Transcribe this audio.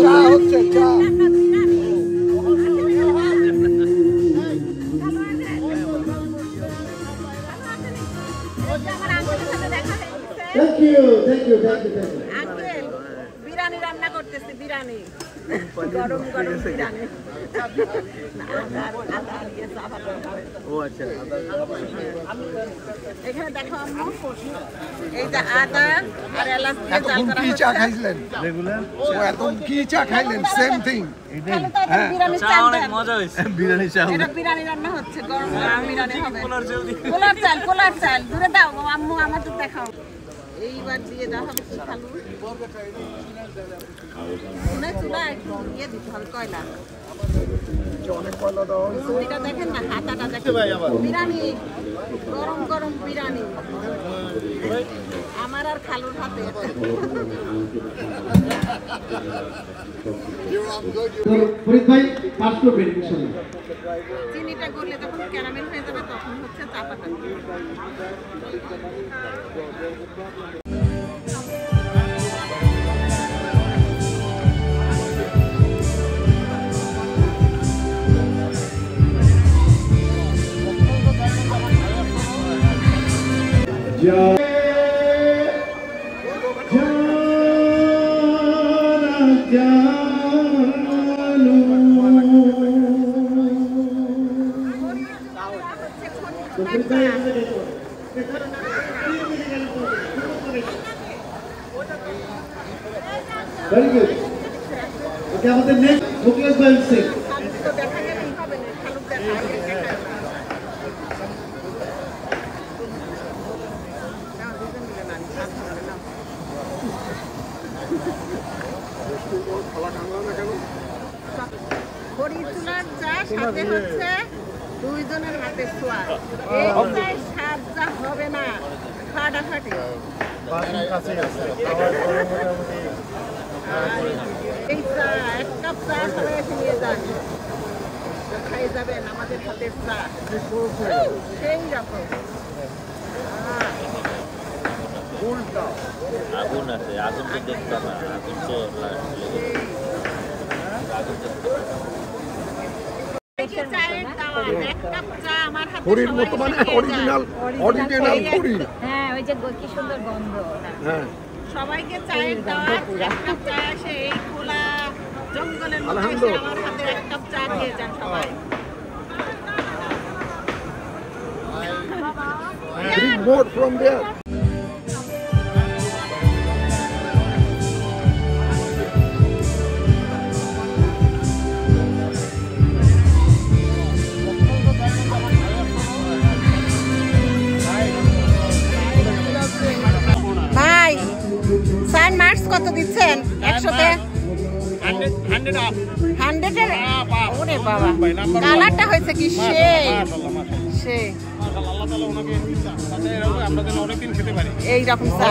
চা হচ্ছে চা Thank you. Uncle, biryani রান্না করতেছে biryani. গরম গরম biryani. ও আচ্ছা এখানে দেখো আম্মু এই যে আদা আর এলাচ দিয়ে জাল করা কি চা খাইলেন রেগুলার ও এত কি চা খাইলেন সেম থিং এটাই বিরিয়ানি চা অনেক মজা হইছে বিরিয়ানি চা এটা বিরিয়ানি রান্না হচ্ছে গরম গরম বিরিয়ানি হবে পোলার চাল দূরে দাও আম্মু আমাদের দেখাও এইবার দিয়ে দাও হবে কি খালু মনে চুলা একটু দিয়ে দিতে হবে কয়লা অনেক কয়লা দাও এটা দেখেন না হাতাটা দেখেন বিরিয়ানি গরম গরম বিরিয়ানি আমার আর খালুর হাতে ফরিদ ভাই পাস করবেন ইনশাআল্লাহ চিনিটা গলে যখন ক্যারামেল হয়ে যাবে তখন হচ্ছে চা পাতা Very good. Okay, আমাদের next Mukesh Bhai Singh. তো দেখা গেলেই হবে না খালুর দেখা খড়ির চুলার চা সাথে হচ্ছে দুইজনের হাতে ছোঁয়া এই চায় স্বাদ যা হবে না ফাটাফাটি এই চা এক কাপ চা সবাই এসে নিয়ে যান খাই যাবেন আমাদের হাতের চা সেই রকম আগুন আছে আগুন তো দেখতে না আগুন তো খড়ির মতো মানে অরিজিনাল খড়ি হ্যাঁ ওই যে কি সুন্দর গন্ধ হ্যাঁ সবাইকে চায়ের দাওয়াত এক কাপ চা আসে এই খোলা জঙ্গলের মধ্যে এসে আমার হাতে এক কাপ চা খেয়ে যান সবাই bring more from there ভাই সাইন মার্কস কত দিচ্ছেন 100 তে 100 এর ওরে বাবা কালারটা হয়েছে কি সেই মাশাআল্লাহ আল্লাহ তাআলা ওনাকে আমরা যেন অনেকদিন খেতে পারি এই রকম চা